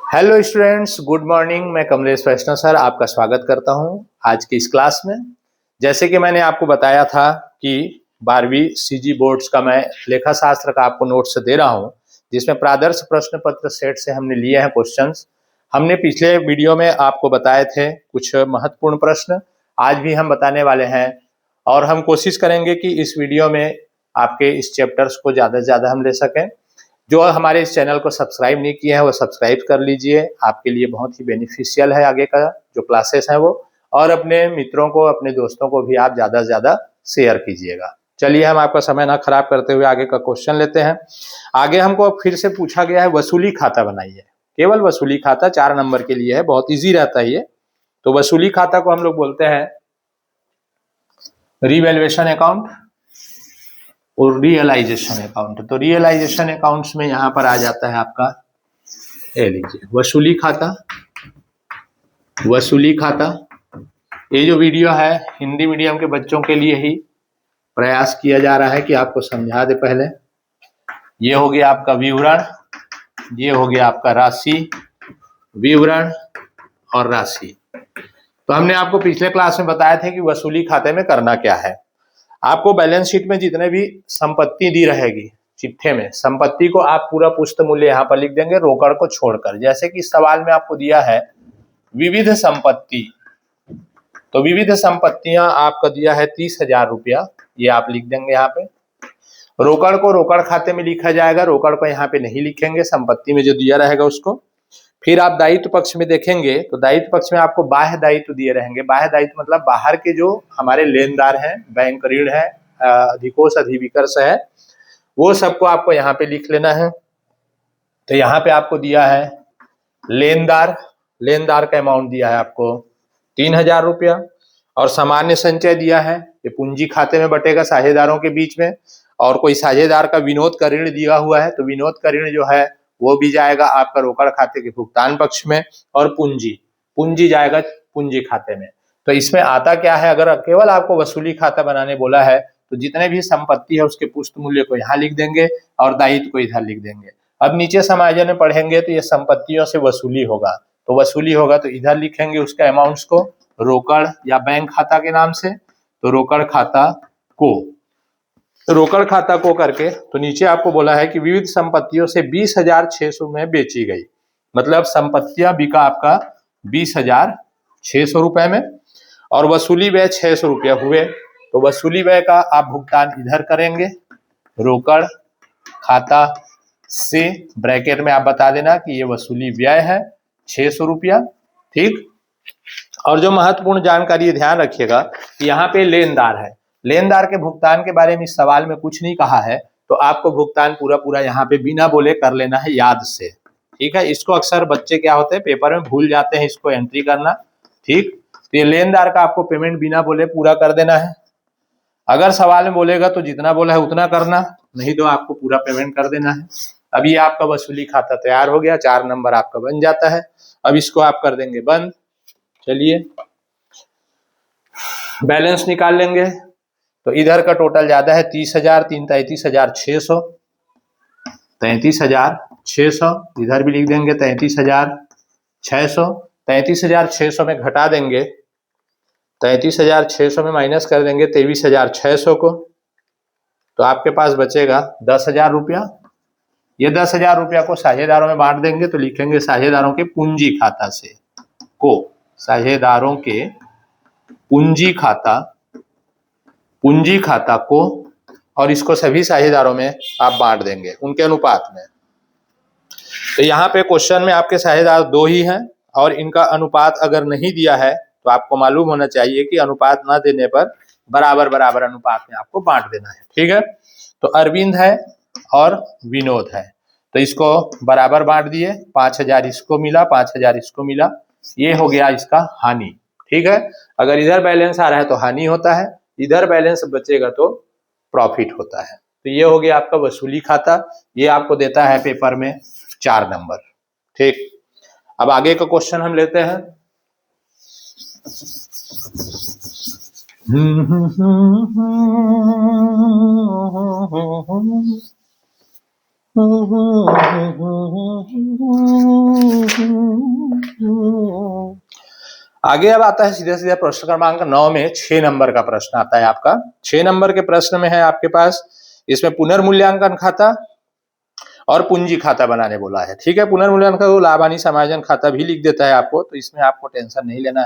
Hello students, good morning. मैं कमलेश वैष्णव sir आपका स्वागत करता हूं आज की इस क्लास में। जैसे कि मैंने आपको बताया था कि 12वीं सीजी बोर्ड्स का मैं लेखा शास्त्र का आपको नोट्स दे रहा हूं, जिसमें प्रादर्श प्रश्न पत्र सेट से हमने लिए हैं क्वेश्चंस। हमने पिछले वीडियो में आपको बताए थे कुछ महत्वपूर्ण प्रश्न, आज भी हम बताने वाले हैं और हम कोशिश करेंगे कि इस वीडियो में आपके इस चैप्टर्स को ज़्यादा से ज़्यादा हम ले सकें। जो हमारे इस चैनल को सब्सक्राइब नहीं किए हैं वो सब्सक्राइब कर लीजिए, आपके लिए बहुत ही बेनिफिशियल है आगे का जो क्लासेस हैं वो। और अपने मित्रों को, अपने दोस्तों को भी आप ज़्यादा से ज़्यादा शेयर कीजिएगा। चलिए हम आपका समय ना खराब करते हुए आगे का क्वेश्चन लेते हैं। आगे हमको फिर से पूछा गया है वसूली खाता बनाइए। केवल वसूली खाता 4 नंबर के लिए है, बहुत ईजी रहता है ये। तो वसूली खाता को हम लोग बोलते हैं रिवैल्यूएशन अकाउंट और रियलाइजेशन अकाउंट। तो रियलाइजेशन अकाउंट्स में यहां पर आ जाता है आपका, ये लीजिए वसूली खाता। वसूली खाता ये जो वीडियो है हिंदी मीडियम के बच्चों के लिए ही प्रयास किया जा रहा है कि आपको समझा दे। पहले ये हो गया आपका विवरण, ये हो गया आपका राशि, विवरण और राशि। तो हमने आपको पिछले क्लास में बताया था कि वसूली खाते में करना क्या है। आपको बैलेंस शीट में जितने भी संपत्ति दी रहेगी चिट्ठे में, संपत्ति को आप पूरा पुष्ट मूल्य यहाँ पर लिख देंगे रोकड़ को छोड़कर। जैसे कि सवाल में आपको दिया है विविध संपत्ति, तो विविध संपत्तियां आपका दिया है 30,000 रुपया, ये आप लिख देंगे यहाँ पे। रोकड़ को रोकड़ खाते में लिखा जाएगा, रोकड़ को यहाँ पे नहीं लिखेंगे, संपत्ति में जो दिया रहेगा उसको। फिर आप दायित्व पक्ष में देखेंगे तो दायित्व पक्ष में आपको बाह्य दायित्व दिए रहेंगे। बाह्य दायित्व मतलब बाहर के जो हमारे लेनदार हैं, बैंक ऋण है, अधिकोष अधिविकर्ष है, वो सबको आपको यहाँ पे लिख लेना है। तो यहाँ पे आपको दिया है लेनदार, लेनदार का अमाउंट दिया है आपको 3,000 रुपया। और सामान्य संचय दिया है, ये पूंजी खाते में बटेगा साझेदारों के बीच में। और कोई साझेदार का विनोद का ऋण दिया हुआ है तो विनोद का ऋण जो है वो भी जाएगा आपका रोकड़ खाते के भुगतान पक्ष में। और पूंजी, पूंजी जाएगा पूंजी खाते में। तो इसमें आता क्या है, अगर केवल आपको वसूली खाता बनाने बोला है तो जितने भी संपत्ति है उसके पुष्ट मूल्य को यहाँ लिख देंगे और दायित्व को इधर लिख देंगे। अब नीचे समायोजन में पढ़ेंगे तो ये संपत्तियों से वसूली होगा, तो वसूली होगा तो इधर लिखेंगे उसका अमाउंट्स को रोकड़ या बैंक खाता के नाम से। तो रोकड़ खाता को, तो रोकड़ खाता को करके तो नीचे आपको बोला है कि विविध संपत्तियों से 20,600 में बेची गई, मतलब संपत्तियां बिका आपका 20,600 रुपए में और वसूली व्यय 600 रुपया हुए। तो वसूली व्यय का आप भुगतान इधर करेंगे रोकड़ खाता से, ब्रैकेट में आप बता देना कि ये वसूली व्यय है 600 रुपया, ठीक। और जो महत्वपूर्ण जानकारी ध्यान रखिएगा कि यहाँ पे लेनदार है, लेनदार के भुगतान के बारे में इस सवाल में कुछ नहीं कहा है, तो आपको भुगतान पूरा पूरा यहाँ पे बिना बोले कर लेना है याद से, ठीक है। इसको अक्सर बच्चे क्या होते हैं पेपर में भूल जाते हैं इसको एंट्री करना, ठीक। तो ये लेनदार का आपको पेमेंट बिना बोले पूरा कर देना है। अगर सवाल में बोलेगा तो जितना बोला है उतना करना, नहीं तो आपको पूरा पेमेंट कर देना है। अब ये आपका वसूली खाता तैयार हो गया, 4 नंबर आपका बन जाता है। अब इसको आप कर देंगे बंद। चलिए बैलेंस निकाल लेंगे तो इधर का टोटल ज्यादा है 30,000, 33,600, 33,600 इधर भी लिख देंगे 33,600। 33,600 में घटा देंगे, 33,600 में माइनस कर देंगे 23,600 को, तो आपके पास बचेगा 10,000 रुपया। ये 10,000 रुपया को साझेदारों में बांट देंगे तो लिखेंगे साझेदारों के पूंजी खाता से को, साझेदारों के पूंजी खाता, पूंजी खाता को, और इसको सभी साझेदारों में आप बांट देंगे उनके अनुपात में। तो यहाँ पे क्वेश्चन में आपके साझेदार 2 ही हैं और इनका अनुपात अगर नहीं दिया है तो आपको मालूम होना चाहिए कि अनुपात ना देने पर बराबर बराबर अनुपात में आपको बांट देना है, ठीक है। तो अरविंद है और विनोद है, तो इसको बराबर बांट दिए, 5,000 इसको मिला, 5,000 इसको मिला, ये हो गया इसका हानि, ठीक है। अगर इधर बैलेंस आ रहा है तो हानि होता है, इधर बैलेंस बचेगा तो प्रॉफिट होता है। तो ये हो गया आपका वसूली खाता, ये आपको देता है पेपर में 4 नंबर, ठीक। अब आगे का क्वेश्चन हम लेते हैं। आगे अब आता है सीधे सीधे प्रश्न क्रमांक 9 में 6 नंबर का प्रश्न आता है आपका। 6 नंबर के प्रश्न में है आपके पास, इसमें पुनर्मूल्यांकन खाता और पूंजी खाता बनाने बोला है। ठीक है, पुनर्मूल्यांकन को लाभ हानि समायोजन खाता भी लिख देता है आपको, तो इसमें आपको टेंशन नहीं लेना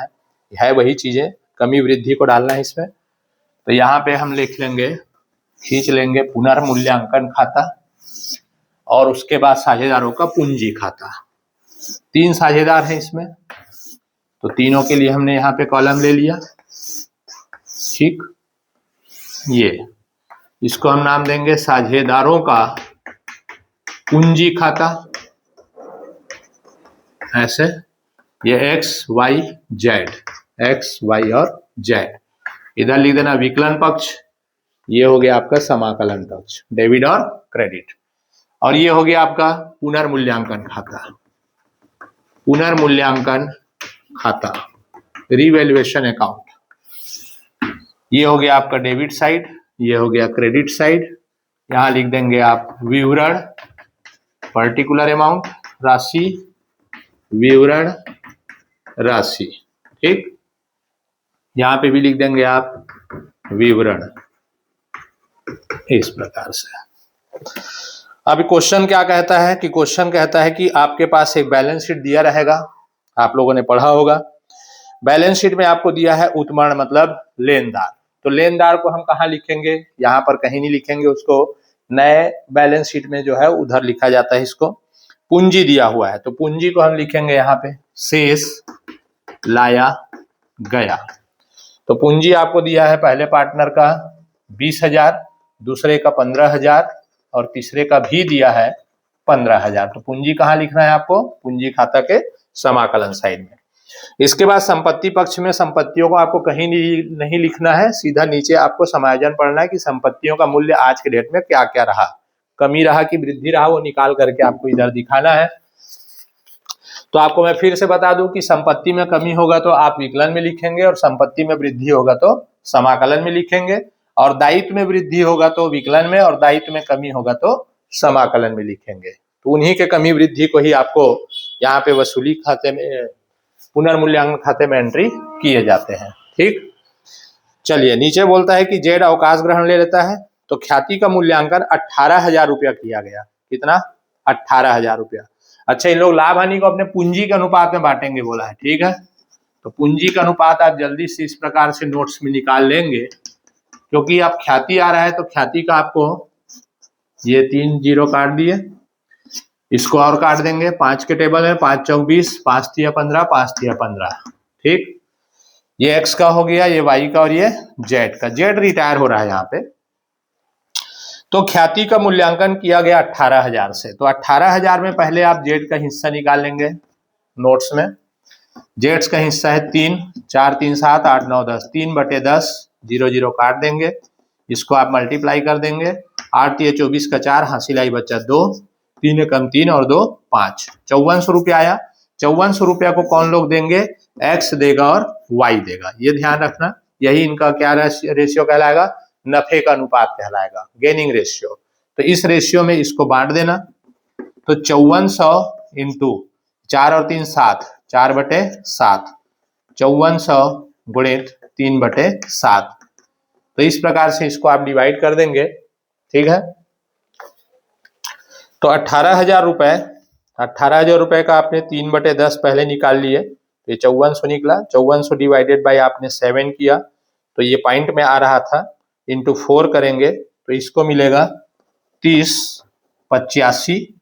है वही चीजें, कमी वृद्धि को डालना है इसमें। तो यहाँ पे हम लिख लेंगे, खींच लेंगे पुनर्मूल्यांकन खाता और उसके बाद साझेदारों का पूंजी खाता। 3 साझेदार हैं इसमें, तो तीनों के लिए हमने यहाँ पे कॉलम ले लिया। ठीक, ये इसको हम नाम देंगे साझेदारों का पूंजी खाता, ऐसे ये x y और z। इधर लिख देना विकलन पक्ष, ये हो गया आपका समाकलन पक्ष, डेबिट और क्रेडिट। और ये हो गया आपका पुनर्मूल्यांकन खाता, पुनर्मूल्यांकन खाता, रिवैल्यूएशन अकाउंट। ये हो गया आपका डेबिट साइड, ये हो गया क्रेडिट साइड। यहाँ लिख देंगे आप विवरण, पर्टिकुलर अमाउंट राशि, विवरण राशि। ठीक, यहाँ पे भी लिख देंगे आप विवरण, इस प्रकार से। अब क्वेश्चन क्या कहता है कि क्वेश्चन कहता है कि आपके पास एक बैलेंस शीट दिया रहेगा, आप लोगों ने पढ़ा होगा। बैलेंस शीट में आपको दिया है उत्मर्ण मतलब लेनदार, तो लेनदार को हम कहाँ लिखेंगे, यहाँ पर कहीं नहीं लिखेंगे उसको, नए बैलेंस शीट में जो है उधर लिखा जाता है इसको। पूंजी दिया हुआ है, तो पूंजी को हम लिखेंगे यहाँ पे शेष लाया गया। तो पूंजी आपको दिया है पहले पार्टनर का 20,000, दूसरे का 15,000 और तीसरे का भी दिया है 15,000। तो पूंजी कहाँ लिखना है आपको, पूंजी खाता के समाकलन साइड में। इसके बाद संपत्ति पक्ष में संपत्तियों को आपको कहीं नहीं लिखना है, सीधा नीचे आपको समायोजन पढ़ना है कि संपत्तियों का मूल्य आज के डेट में क्या क्या रहा, कमी रहा कि वृद्धि रहा, वो निकाल करके आपको इधर दिखाना है। तो आपको मैं फिर से बता दूं कि संपत्ति में कमी होगा तो आप विकलन में लिखेंगे, और संपत्ति में वृद्धि होगा तो समाकलन में लिखेंगे, और दायित्व में वृद्धि होगा तो विकलन में, और दायित्व में कमी होगा तो समाकलन में लिखेंगे। तो उन्हीं के कमी वृद्धि को ही आपको यहाँ पे वसूली खाते में, पुनर्मूल्यांकन खाते में एंट्री किए जाते हैं। ठीक, चलिए नीचे बोलता है कि जेड अवकाश ग्रहण ले लेता है, तो ख्याति का मूल्यांकन 18,000 रुपया किया गया। कितना, 18,000 रुपया। अच्छा, इन लोग लाभ हानि को अपने पूंजी के अनुपात में बांटेंगे बोला है। ठीक है, तो पूंजी का अनुपात आप जल्दी से इस प्रकार से नोट्स में निकाल लेंगे, क्योंकि आप ख्याति आ रहा है तो ख्याति का आपको ये 3 जीरो काट दिए, इसको और काट देंगे 5 के टेबल में, 5 चौक 20, 5 तिया 15, 5 तिया 15। ठीक, ये x का हो गया, ये y का, और ये z का। z रिटायर हो रहा है यहाँ पे। तो ख्याति का मूल्यांकन किया गया 18,000 से, तो 18,000 में पहले आप z का हिस्सा निकाल लेंगे नोट्स में। z का हिस्सा है 3, 4 3 7 8 9 10, 3/10, 0 0 काट देंगे, इसको आप मल्टीप्लाई कर देंगे। 8 तिया 24 का 4, हासिल आई बच्चा 2, 3 कम 3 और 2 5, 5400 रुपया आया। 5400 रुपया को कौन लोग देंगे, x देगा और y देगा, ये ध्यान रखना। यही इनका क्या रेशियो कहलाएगा, नफे का अनुपात कहलाएगा, गेनिंग रेशियो। तो इस रेशियो में इसको बांट देना। तो 5400 इंटू 4 और 3 7, 4/7, 5400 गुणित 3/7। तो इस प्रकार से इसको आप डिवाइड कर देंगे। ठीक है, तो 18,000 रुपए, 18,000 रुपए का आपने 3/10 पहले निकाल लिए, तो ये 5400 निकला। 5400 डिवाइडेड बाय आपने 7 किया, तो ये पॉइंट में आ रहा था, इंटू 4 करेंगे तो इसको मिलेगा 3085,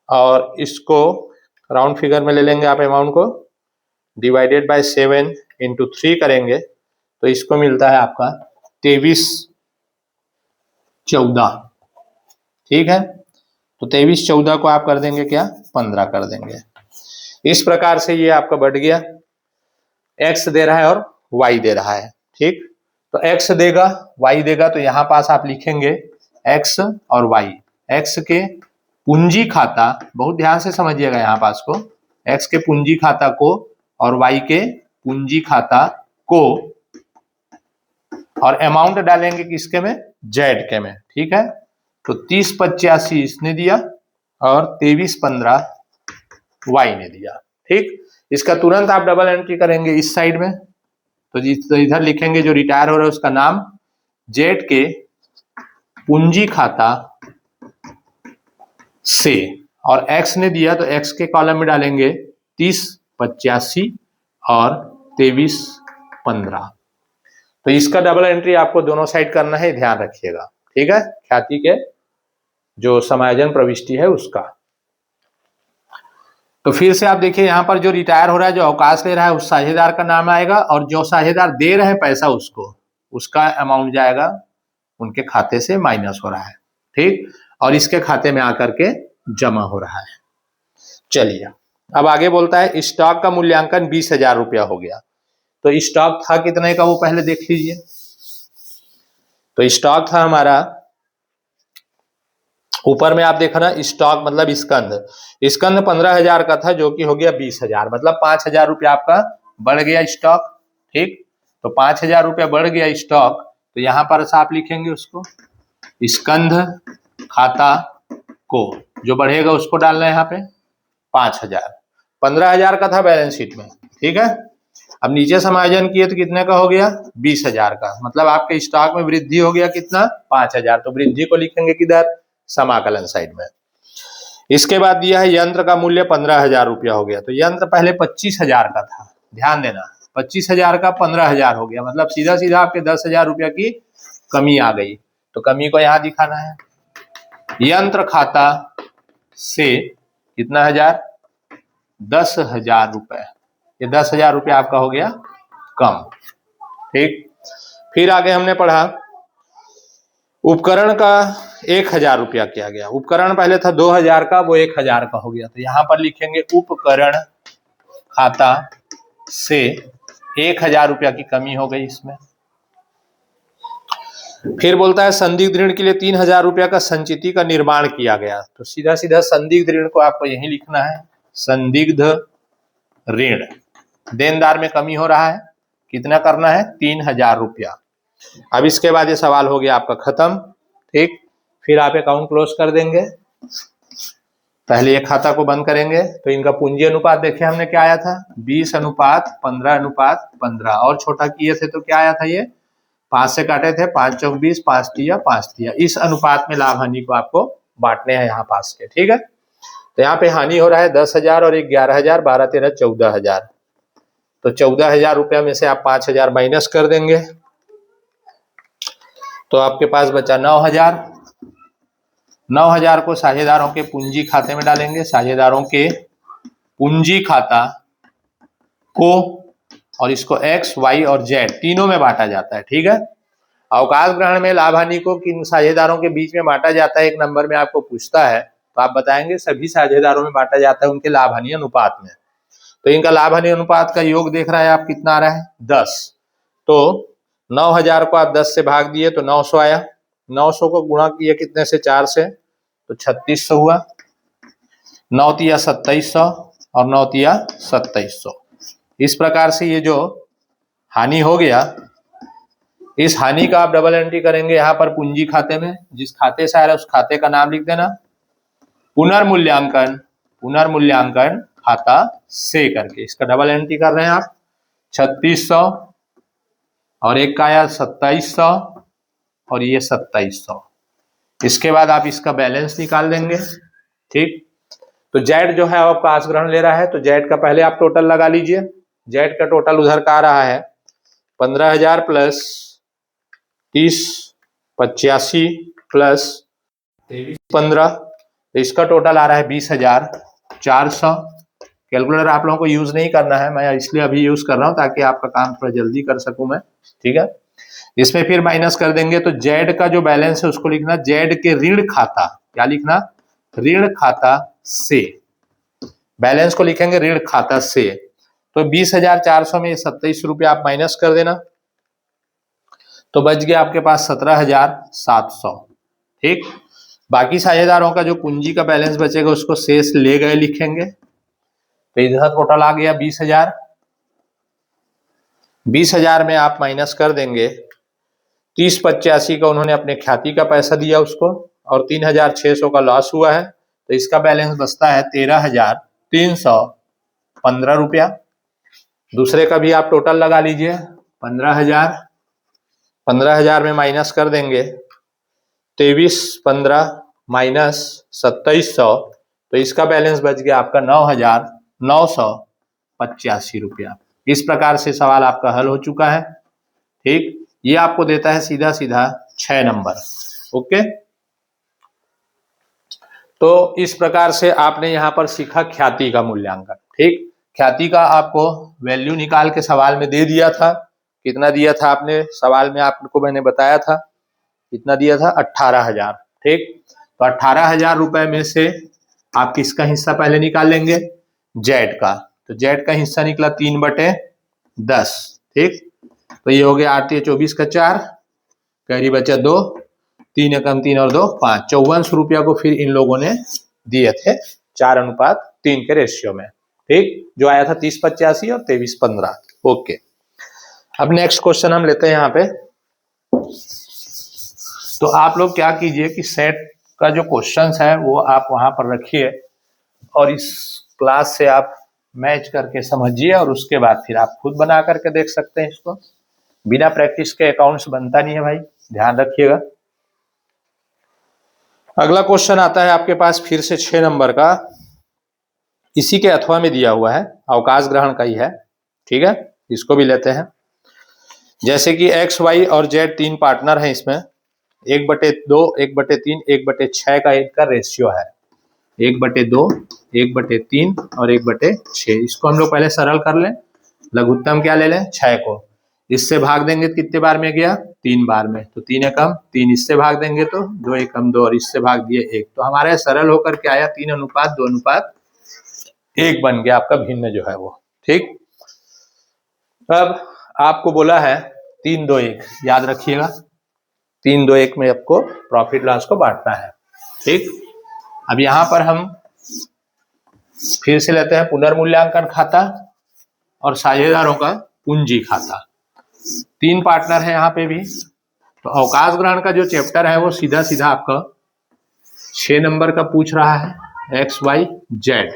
और इसको राउंड फिगर में ले लेंगे आप अमाउंट को, डिवाइडेड बाय 7 इंटू 3 करेंगे तो इसको मिलता है आपका 2314। ठीक है, तो 2314 को आप कर देंगे क्या, 15 कर देंगे। इस प्रकार से ये आपका बढ़ गया, x दे रहा है और y दे रहा है। ठीक, तो x देगा y देगा, तो यहां पास आप लिखेंगे x और y। x के पूंजी खाता, बहुत ध्यान से समझिएगा यहाँ पास को, x के पूंजी खाता को और y के पूंजी खाता को, और अमाउंट डालेंगे किसके में, z के में। ठीक है, तो 3085 इसने दिया और 2315 y ने दिया। ठीक, इसका तुरंत आप डबल एंट्री करेंगे इस साइड में, तो इधर लिखेंगे जो रिटायर हो रहा है उसका नाम, जेड के पूंजी खाता से, और एक्स ने दिया तो एक्स के कॉलम में डालेंगे 3085 और 2315। तो इसका डबल एंट्री आपको दोनों साइड करना है, ध्यान रखिएगा, ठीक है, ख्याति के जो समायोजन प्रविष्टि है उसका। तो फिर से आप देखिए यहाँ पर जो रिटायर हो रहा है, जो अवकाश ले रहा है, उस साझेदार का नाम आएगा, और जो साझेदार दे रहे हैं पैसा उसको, उसका अमाउंट जाएगा, उनके खाते से माइनस हो रहा है, ठीक, और इसके खाते में आकर के जमा हो रहा है। चलिए अब आगे बोलता है स्टॉक का मूल्यांकन 20,000 रुपया हो गया। तो स्टॉक था कितने का वो पहले देख लीजिए। तो स्टॉक था हमारा, ऊपर में आप देखना स्टॉक मतलब स्कंद 15,000 का था, जो कि हो गया 20,000, मतलब 5,000 रुपया आपका बढ़ गया स्टॉक, ठीक। तो 5,000 रुपया बढ़ गया स्टॉक, तो यहाँ पर आप लिखेंगे उसको स्कंध खाता को, जो बढ़ेगा उसको डालना है यहाँ पे 5,000। 15,000 का था बैलेंस शीट में, ठीक है। अब नीचे समायोजन किए तो कितने का हो गया 20,000 का, मतलब आपके स्टॉक में वृद्धि हो गया कितना 5,000। तो वृद्धि को लिखेंगे किधर, समाकलन साइड में। इसके बाद दिया है यंत्र का मूल्य 15,000 रुपया हो गया। तो यंत्र पहले 25,000 का था, ध्यान देना, 25,000 का 15,000 हो गया, मतलब सीधा सीधा आपके 10,000 रुपया की कमी आ गई। तो कमी को यहाँ दिखाना है, यंत्र खाता से कितना हजार, 10,000 रुपए, ये 10,000 रुपया आपका हो गया कम, ठीक। फिर आगे हमने पढ़ा उपकरण का 1,000 रुपया किया गया। उपकरण पहले था 2,000 का, वो 1,000 का हो गया। तो यहाँ पर लिखेंगे उपकरण खाता से 1,000 रुपया की कमी हो गई इसमें। फिर बोलता है संदिग्ध ऋण के लिए 3,000 रुपया का संचिति का निर्माण किया गया। तो सीधा सीधा संदिग्ध ऋण को आपको यही लिखना है, संदिग्ध ऋण, देनदार में कमी हो रहा है, कितना करना है 3,000 रुपया। अब इसके बाद ये सवाल हो गया आपका खत्म, ठीक। फिर आप अकाउंट क्लोज कर देंगे, पहले ये खाता को बंद करेंगे। तो इनका पूंजी अनुपात देखे हमने क्या आया था 20:15:15, और छोटा किए थे तो क्या आया था, ये 5 से काटे थे, 5 चौक 20, 5 तिया। इस अनुपात में लाभ हानि को आपको बांटने हैं यहाँ पास के, ठीक है। तो यहाँ पे हानि हो रहा है 10,000 और 11,000, 12 13 14,000। तो 14,000 रुपया में से आप 5,000 माइनस कर देंगे, तो आपके पास बचा 9,000। 9,000 को साझेदारों के पूंजी खाते में डालेंगे, साझेदारों के पूंजी खाता को, और इसको एक्स वाई और जेड तीनों में बांटा जाता है, ठीक है। अवकाश ग्रहण में लाभ हानि को किन साझेदारों के बीच में बांटा जाता है, एक नंबर में आपको पूछता है, तो आप बताएंगे सभी साझेदारों में बांटा जाता है उनके लाभ हानि अनुपात में। तो इनका लाभ हानि अनुपात का योग देख रहा है आप, कितना आ रहा है 10। तो 9,000 को आप 10 से भाग दिए तो 900 आया, 900 को गुणा किया कितने से 4 से, तो 3600 हुआ, 9 तिया 2700 और 9 तिया 2700। इस प्रकार से ये जो हानि हो गया, इस हानि का आप डबल एंट्री करेंगे यहाँ पर पूंजी खाते में, जिस खाते से आ रहा है उस खाते का नाम लिख देना, पुनर्मूल्यांकन खाता से करके इसका डबल एंट्री कर रहे हैं आप। 3600 और एक का आया 2700 और ये 2700। इसके बाद आप इसका बैलेंस निकाल देंगे, ठीक। तो जेड जो है आपका आस ग्रहण ले रहा है, तो जेड का पहले आप टोटल लगा लीजिए। जेड का टोटल उधर का आ रहा है 15,000 प्लस 3085 प्लस 2315, तो इसका टोटल आ रहा है 20,400। कैलकुलेटर आप लोगों को यूज नहीं करना है, मैं इसलिए अभी यूज कर रहा हूं ताकि आपका काम थोड़ा जल्दी कर सकूं मैं, ठीक है। इसमें फिर माइनस कर देंगे, तो जेड का जो बैलेंस है उसको लिखना जेड के ऋण खाता, क्या लिखना, ऋण खाता से, बैलेंस को लिखेंगे ऋण खाता से। तो 20,400 में 27 रुपया आप माइनस कर देना, तो बच गया आपके पास 17,700, ठीक। बाकी साझेदारों का जो पूंजी का बैलेंस बचेगा उसको शेष ले गए लिखेंगे। तो इधर टोटल आ गया 20,000। 20,000 में आप माइनस कर देंगे 3085 का उन्होंने अपने ख्याति का पैसा दिया उसको, और 3,600 का लॉस हुआ है, तो इसका बैलेंस बचता है 13,300 15 रुपया। दूसरे का भी आप टोटल लगा लीजिए 15,000। 15,000 में माइनस कर देंगे 2315 माइनस 2700, तो इसका बैलेंस बच गया आपका 9,985 रुपया। इस प्रकार से सवाल आपका हल हो चुका है। ठीक, ये आपको देता है सीधा सीधा 6 नंबर। ओके, तो इस प्रकार से आपने यहाँ पर सीखा ख्याति का मूल्यांकन। ठीक, ख्याति का आपको वैल्यू निकाल के सवाल में दे दिया था। कितना दिया था आपने सवाल में, आपको मैंने बताया था कितना दिया था, 18,000। ठीक, तो 18,000 रुपए में से आप किसका हिस्सा पहले निकाल लेंगे, जेड का। तो जेड का हिस्सा निकला 3/10। ठीक, तो ये हो गया 8 × 24 का 4, कैरी बचा 2, 3 एकम 3 और 2 5, 5400 रुपया को फिर इन लोगों ने दिए थे 4:3 के रेशियो में। ठीक, जो आया था 3085 और 2315। ओके, अब नेक्स्ट क्वेश्चन हम लेते हैं यहाँ पे। तो आप लोग क्या कीजिए कि सेट का जो क्वेश्चंस है वो आप वहां पर रखिए और इस क्लास से आप मैच करके समझिए, और उसके बाद फिर आप खुद बना करके देख सकते हैं इसको। बिना प्रैक्टिस के अकाउंट्स बनता नहीं है भाई, ध्यान रखिएगा। अगला क्वेश्चन आता है आपके पास फिर से 6 नंबर का, इसी के अथवा में दिया हुआ है, अवकाश ग्रहण का ही है। ठीक है, इसको भी लेते हैं। जैसे कि एक्स वाई और जेड 3 पार्टनर हैं, इसमें 1/2, 1/3, 1/6 का इनका रेशियो है। 1/2, 1/3 और 1/6। इसको हम लोग पहले सरल कर लें, लघुत्तम क्या ले लें, 6 को। इससे भाग देंगे कितने बार में गया, 3 बार में, तो 3 एकम 3, इससे भाग देंगे तो 2 एकम 2, और इससे भाग दिए 1। तो हमारा सरल होकर के आया 3:2:1 बन गया आपका भिन्न जो है वो। ठीक, अब आपको बोला है 3:2:1, याद रखिएगा 3:2:1 में आपको प्रॉफिट लॉस को बांटना है। ठीक, अब यहां पर हम फिर से लेते हैं पुनर्मूल्यांकन खाता और साझेदारों का पूंजी खाता। 3 पार्टनर है यहाँ पे भी। तो अवकाश ग्रहण का जो चैप्टर है वो सीधा सीधा आपका 6 नंबर का पूछ रहा है, एक्स वाई जेड।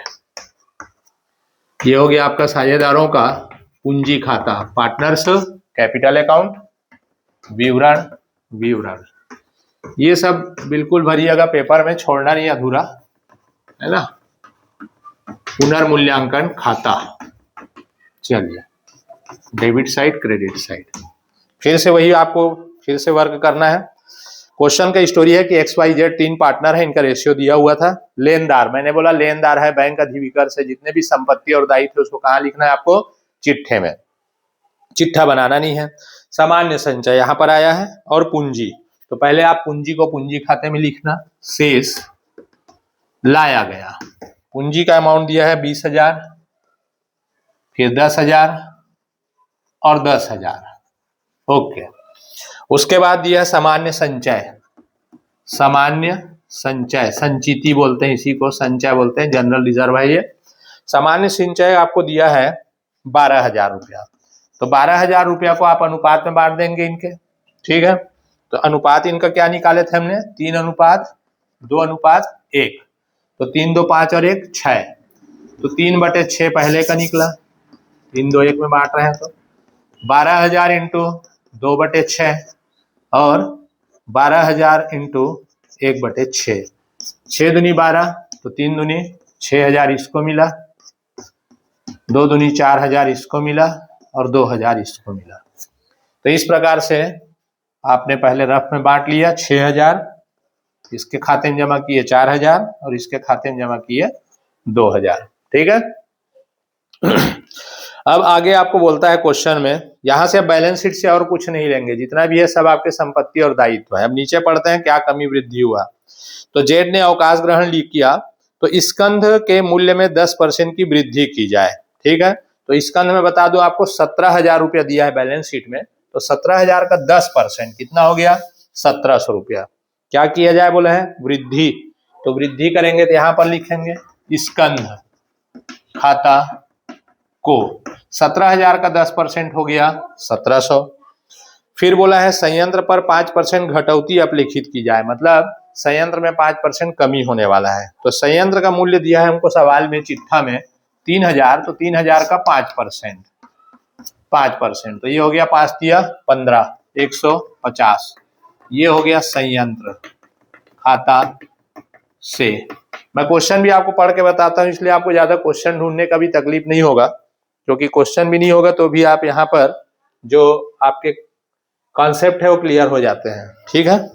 ये हो गया आपका साझेदारों का पूंजी खाता, पार्टनर्स कैपिटल अकाउंट, विवरण विवरण, ये सब बिल्कुल भरिएगा पेपर में, छोड़ना नहीं अधूरा है ना। पुनर्मूल्यांकन खाता, चलिए डेबिट साइड क्रेडिट साइड, फिर से वही आपको फिर से वर्क करना है। क्वेश्चन का स्टोरी है कि एक्स वाई जेड 3 पार्टनर है, इनका रेशियो दिया हुआ था। लेनदार, मैंने बोला लेनदार है बैंक अधिविकर से, जितने भी संपत्ति और दायित्व उसको कहाँ लिखना है आपको, चिट्ठे में, चिट्ठा बनाना नहीं है। सामान्य संचय यहाँ पर आया है, और पूंजी, तो पहले आप पूंजी को पूंजी खाते में लिखना। शेष लाया गया, पूंजी का अमाउंट दिया है 20,000, फिर 10,000 और 10,000। ओके, उसके बाद दिया है सामान्य संचय, सामान्य संचय, संचिति बोलते हैं इसी को, संचय बोलते हैं, जनरल रिजर्व है ये। सामान्य संचय आपको दिया है 12,000 रुपया। तो 12,000 रुपया को आप अनुपात में बांट देंगे इनके। ठीक है, तो अनुपात इनका क्या निकाले थे हमने, 3:2:1। तो 3, 2, 5 और 1 6, तो 3/6 पहले का निकला, 3:2:1 में बांट रहे हैं। तो 12,000 इंटू 2/6 और 12,000 इंटू 1/6, 6 दूनी 12, तो 3 दूनी 6,000 इसको मिला, 2 दूनी 4,000 इसको मिला, और 2,000 इसको मिला। तो इस प्रकार से आपने पहले रफ में बांट लिया, 6,000 इसके खाते में जमा किए, 4,000 और इसके खाते में जमा किए 2,000। ठीक है, अब आगे आपको बोलता है क्वेश्चन में, यहां से आप बैलेंस शीट से और कुछ नहीं लेंगे, जितना भी है सब आपके संपत्ति और दायित्व है। अब नीचे पढ़ते हैं क्या कमी वृद्धि हुआ। तो जेड ने अवकाश ग्रहण किया, तो स्कंध के मूल्य में 10% की वृद्धि की जाए। ठीक है, तो स्कंध में बता दो आपको 17,000 रुपया दिया है बैलेंस शीट में, तो 17,000 का 10% कितना हो गया, 1,700 रुपया। क्या किया जाए बोला है, वृद्धि, तो वृद्धि करेंगे तो यहां पर लिखेंगे स्कंध खाता को, 17,000 का 10% हो गया 1,700। फिर बोला है संयंत्र पर 5% घटौती अपलिखित की जाए, मतलब संयंत्र में 5% कमी होने वाला है। तो संयंत्र का मूल्य दिया है हमको सवाल में, चिट्ठा में 3000, तो 3000 का 5%, 5%, तो ये हो गया 5 दिया 15, 150। ये हो गया संयंत्र खाता से। मैं क्वेश्चन भी आपको पढ़ के बताता हूँ, इसलिए आपको ज्यादा क्वेश्चन ढूंढने का भी तकलीफ नहीं होगा, क्योंकि क्वेश्चन भी नहीं होगा तो भी आप यहाँ पर जो आपके कॉन्सेप्ट है वो क्लियर हो जाते हैं। ठीक है,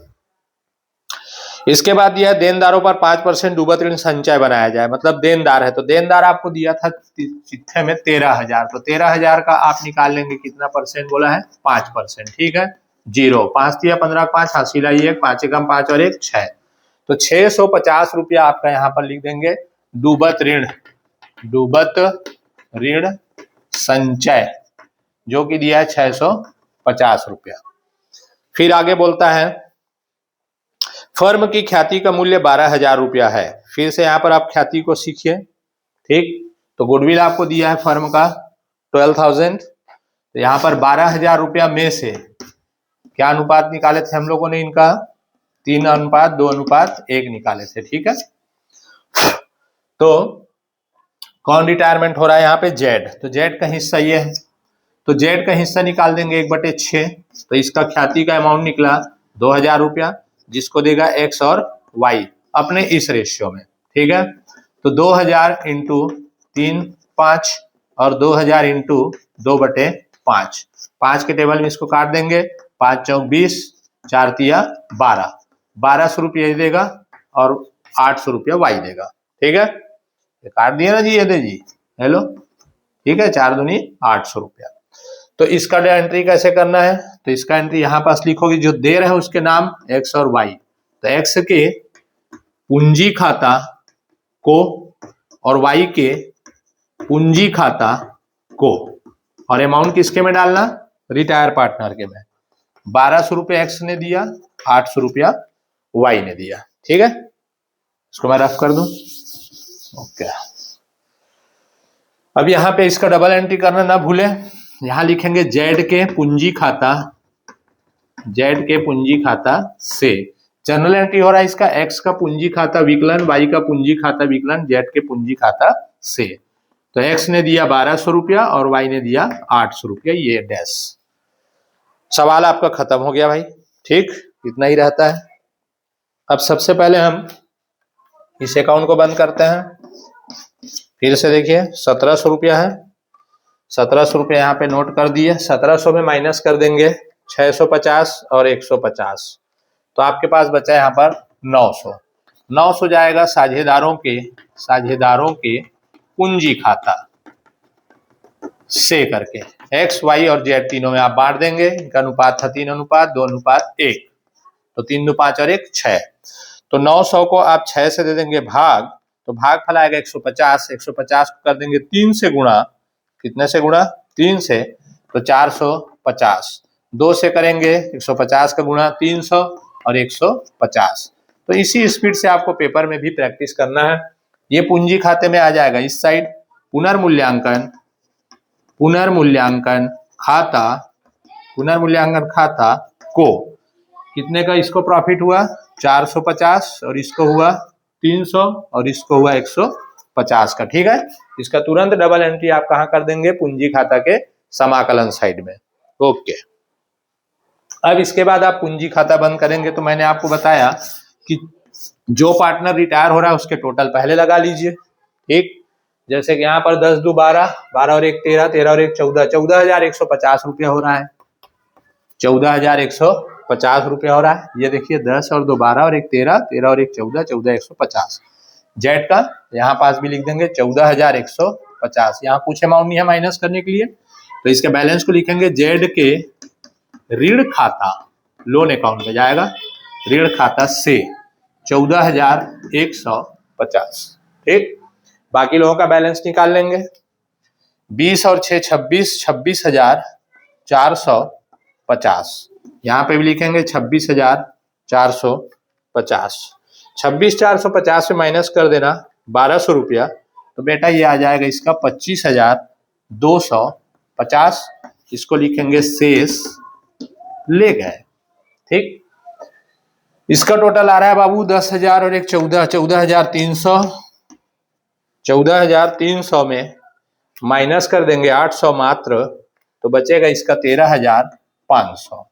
इसके बाद दिया देनदारों पर 5% डूबत ऋण संचय बनाया जाए। मतलब देनदार है तो देनदार आपको दिया था चिट्ठे में 13,000, तो 13,000 का आप निकाल लेंगे, कितना परसेंट बोला है, 5%। ठीक है, 0, 5 दिया 15, 5 हासिल आई 1, 5 एकम 5 और 1 6, तो 650 रुपया आपका यहाँ पर लिख देंगे डूबत ऋण संचय, जो कि दिया है 650 रुपया। फिर आगे बोलता है फर्म की ख्याति का मूल्य 12,000 रुपया है। फिर से यहाँ पर आप ख्याति को सीखिए। ठीक, तो गुडविल आपको दिया है फर्म का 12,000, तो यहाँ पर 12,000 रुपया में से क्या अनुपात निकाले थे हम लोगों ने, इनका 3:2:1 निकाले थे। ठीक है, तो कौन रिटायरमेंट हो रहा है यहाँ पे, जेड, तो जेड का हिस्सा ये है, तो जेड का हिस्सा निकाल देंगे 1/6, तो इसका ख्याति का अमाउंट निकला 2,000 रुपया, जिसको देगा एक्स और वाई अपने इस रेशियो में। ठीक है, तो 2,000 इंटू 3 5 और 2,000 इंटू 2/5, 5 के टेबल में इसको काट देंगे, 5 चौक 20, 4 तिया 12, 1200 रुपया देगा और 800 रुपया वाई देगा। ठीक है, ये काट दिया ना जी, ये दे जी, हेलो, ठीक है, 4 दूनी 800 रुपया। तो इसका एंट्री कैसे करना है, तो इसका एंट्री यहाँ पास लिखोगे, जो दे रहे हैं उसके नाम एक्स और वाई, तो एक्स के पूंजी खाता को और वाई के पूंजी खाता को, और अमाउंट किसके में डालना, रिटायर पार्टनर के में। 1200 रुपया एक्स ने दिया, 800 रुपया वाई ने दिया। ठीक है, इसको मैं रफ कर दूं, ओके। अब यहाँ पे इसका डबल एंट्री करना ना भूले, यहां लिखेंगे जेड के पूंजी खाता से, जनरल एंट्री हो रहा है इसका, एक्स का पूंजी खाता विकलन, वाई का पूंजी खाता विकलन, जेड के पूंजी खाता से। तो एक्स ने दिया 1200 रुपया और वाई ने दिया 800 रुपया, ये डैश। सवाल आपका खत्म हो गया भाई। ठीक, इतना ही रहता है। अब सबसे पहले हम इस अकाउंट को बंद करते हैं। फिर से देखिए 1700 रुपया है, 1700 रुपया यहाँ पे नोट कर दिए, 1700 में माइनस कर देंगे 650 और 150, तो आपके पास बचा यहाँ पर 900। 900 जाएगा साझेदारों के पूंजी खाता से करके, एक्स वाई और जेड तीनों में आप बांट देंगे, इनका अनुपात था 3:2:1, तो 3 2 5 और 1 6, तो 900 को आप 6 से दे देंगे भाग, तो भागफल आएगा 150, 150 को कर देंगे 3 से गुणा, कितने से गुणा, 3 से, तो 450, 2 से करेंगे 150 का गुणा 300 और 150। तो इसी स्पीड से आपको पेपर में भी प्रैक्टिस करना है। ये पूंजी खाते में आ जाएगा इस साइड, पुनर्मूल्यांकन खाता को, कितने का इसको प्रॉफिट हुआ, 450, और इसको हुआ 300 और इसको हुआ 150 का। ठीक है, इसका तुरंत डबल एंट्री आप कहां कर देंगे, पूंजी खाता के समाकलन साइड में। ओके, अब इसके बाद आप पूंजी खाता बंद करेंगे, तो मैंने आपको बताया कि जो पार्टनर रिटायर हो रहा है उसके टोटल पहले लगा लीजिए। ठीक, जैसे कि यहाँ पर 10 2 12, 12 और 1 13, 13 और 1 14, 14,150 रुपया हो रहा है, 14,150 रुपया हो रहा है। ये देखिए 10 और 2 12 और 1 13, 13 और 1 14, 14,150। जेड का यहाँ पास भी लिख देंगे 14,150, यहाँ कुछ अमाउंट नहीं है माइनस करने के लिए, तो इसके बैलेंस को लिखेंगे जेड के ऋण खाता, लोन अकाउंट में जाएगा, ऋण खाता से 14,150। ठीक, बाकी लोगों का बैलेंस निकाल लेंगे, 20 और 6 26, 26,450, यहाँ पे भी लिखेंगे 26,450, 26,450 में माइनस कर देना 1200 रुपया, तो बेटा ये आ जाएगा इसका 25,250, इसको लिखेंगे शेष ले गए। ठीक, इसका टोटल आ रहा है बाबू 10,000 और 1 14, 14,300, 14,300 में माइनस कर देंगे 800 मात्र, तो बचेगा इसका 13,500।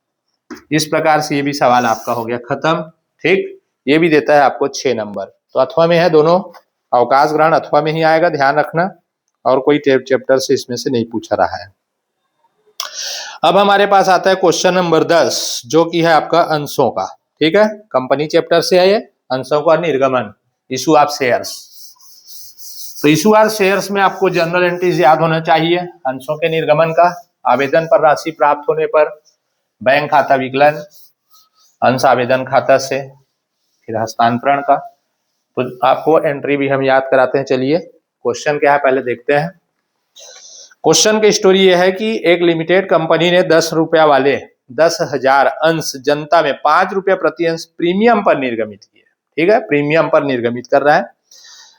इस प्रकार से ये भी सवाल आपका हो गया खत्म। ठीक, ये भी देता है आपको 6 नंबर। तो अथवा में है, दोनों अवकाश ग्रहण अथवा में ही आएगा, ध्यान रखना, और कोई चैप्टर से इसमें से नहीं पूछा रहा है। अब हमारे पास आता है क्वेश्चन नंबर 10, जो कि है आपका अंशों का। ठीक है, कंपनी चैप्टर से है ये, अंशों का निर्गमन, इशू ऑफ शेयर्स। तो इशू ऑफ शेयर्स में आपको जनरल एंट्रीज याद होना चाहिए। अंशों के निर्गमन का, आवेदन पर राशि प्राप्त होने पर बैंक खाता विकलन, अंश आवेदन खाता से, फिर हस्तांतरण का। तो आपको एंट्री भी हम याद कराते हैं। चलिए क्वेश्चन क्या है पहले देखते हैं। क्वेश्चन की स्टोरी यह है कि एक लिमिटेड कंपनी ने 10 रुपया वाले 10,000 अंश जनता में 5 रुपया प्रति अंश प्रीमियम पर निर्गमित किए। ठीक है, प्रीमियम पर निर्गमित कर रहा है।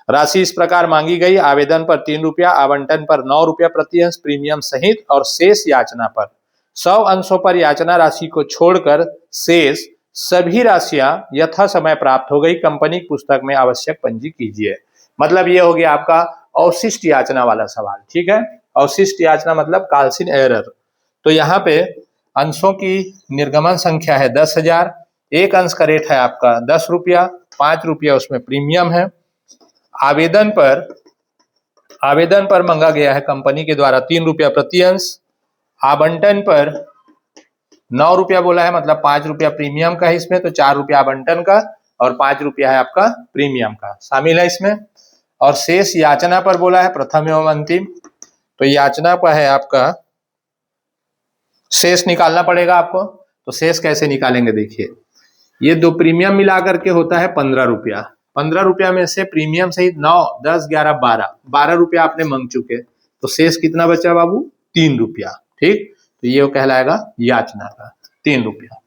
राशि इस प्रकार मांगी गई, आवेदन पर 3 रुपया, आवंटन पर 9 रुपया प्रति अंश प्रीमियम सहित, और शेष याचना पर 100 अंशों पर याचना राशि को छोड़कर शेष सभी राशियां यथा समय प्राप्त हो गई। कंपनी की पुस्तक में आवश्यक पंजी कीजिए। मतलब ये हो गया आपका अवशिष्ट याचना वाला सवाल। ठीक है, अवशिष्ट याचना मतलब काल्सिन एरर। तो यहाँ पे अंशों की निर्गमन संख्या है 10,000, एक अंश का रेट है आपका 10 रुपया, 5 रुपया उसमें प्रीमियम है। आवेदन पर मांगा गया है कंपनी के द्वारा 3 रुपया प्रति अंश, आवंटन पर 9 रुपया बोला है, मतलब 5 रुपया प्रीमियम का है इसमें, तो 4 रुपया आवंटन का और 5 रुपया है आपका प्रीमियम का शामिल है इसमें। और शेष याचना पर बोला है, प्रथम एवं अंतिम। तो याचना पर है आपका शेष निकालना पड़ेगा आपको। तो शेष कैसे निकालेंगे, देखिए ये दो प्रीमियम मिला करके होता है 15 रुपया। 15 रुपया में से प्रीमियम सहित 9, 10, 11, 12 रुपया आपने मांग चुके, तो शेष कितना बचा बाबू, 3 रुपया। ठीक, तो ये कहलाएगा याचना का 3 रुपया।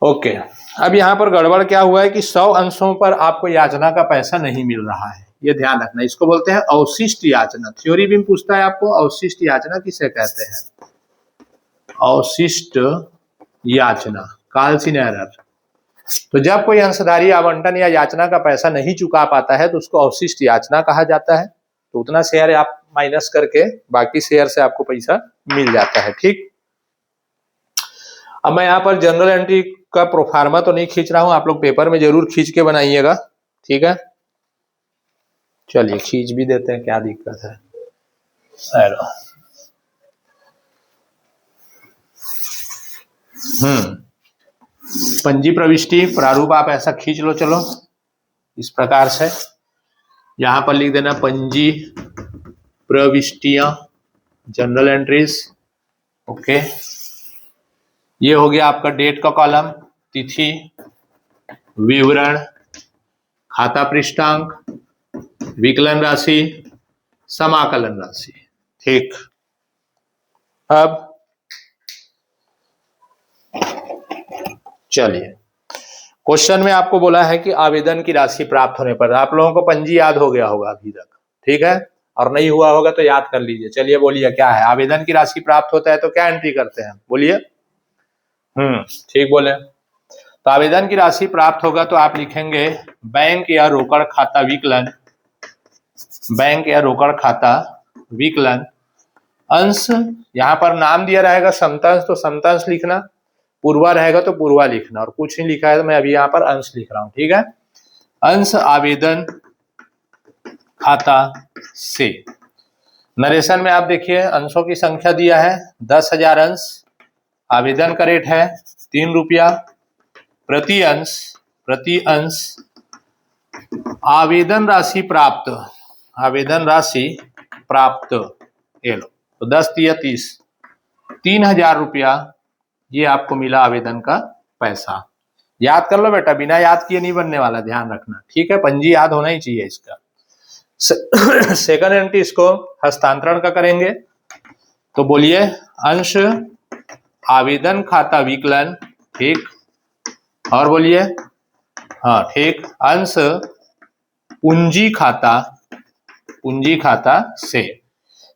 ओके, अब यहाँ पर गड़बड़ क्या हुआ है कि 100 अंशों पर आपको याचना का पैसा नहीं मिल रहा है, ये ध्यान रखना। इसको बोलते हैं अवशिष्ट याचना। थ्योरी भी पूछता है आपको अवशिष्ट याचना किसे कहते हैं, अवशिष्ट याचना, काल्सिन एरर। तो जब कोई अंशधारी आवंटन या याचना का पैसा नहीं चुका पाता है तो उसको अवशिष्ट याचना कहा जाता है। तो उतना शेयर आप माइनस करके बाकी शेयर से आपको पैसा मिल जाता है। ठीक, अब मैं यहाँ पर जनरल एंट्री का प्रोफार्मा तो नहीं खींच रहा हूं, आप लोग पेपर में जरूर खींच के बनाइएगा। ठीक है, चलिए खींच भी देते हैं, क्या दिक्कत है। हेलो, पंजी प्रविष्टि प्रारूप आप ऐसा खींच लो। चलो इस प्रकार से यहां पर लिख देना पंजी प्रविष्टियां, जनरल एंट्रीज। ओके, ये हो गया आपका डेट का कॉलम, तिथि, विवरण, खाता पृष्ठांक, विकलन राशि, समाकलन राशि। ठीक, अब चलिए क्वेश्चन में आपको बोला है कि आवेदन की राशि प्राप्त होने पर, आप लोगों को पंजी याद हो गया होगा अभी तक। ठीक है, और नहीं हुआ होगा तो याद कर लीजिए। चलिए बोलिए क्या है, आवेदन की राशि प्राप्त होता है तो क्या एंट्री करते हैं, बोलिए। ठीक बोले। तो आवेदन की राशि प्राप्त होगा तो आप लिखेंगे बैंक या रोकड़ खाता विकलन, बैंक या रोकड़ खाता विकलन, अंश, यहाँ पर नाम दिया रहेगा समतांश तो समतांश लिखना, पूर्वा रहेगा तो पूर्वा लिखना, और कुछ नहीं लिखा है तो मैं अभी यहाँ पर अंश लिख रहा हूं। ठीक है, अंश आवेदन खाता से। नरेशन में आप देखिए अंशों की संख्या दिया है 10,000 अंश, आवेदन का रेट है 3 रुपया प्रति अंश, आवेदन राशि प्राप्त, आवेदन राशि प्राप्त, ये लो, तो 10 तिया 30, 3,000 रुपया ये आपको मिला आवेदन का पैसा। याद कर लो बेटा, बिना याद किए नहीं बनने वाला, ध्यान रखना। ठीक है, पंजी याद होना ही चाहिए इसका। सेकंड एंट्री इसको हस्तांतरण का करेंगे, तो बोलिए अंश आवेदन खाता विकलन। ठीक, और बोलिए, हाँ ठीक, अंश पूंजी खाता से,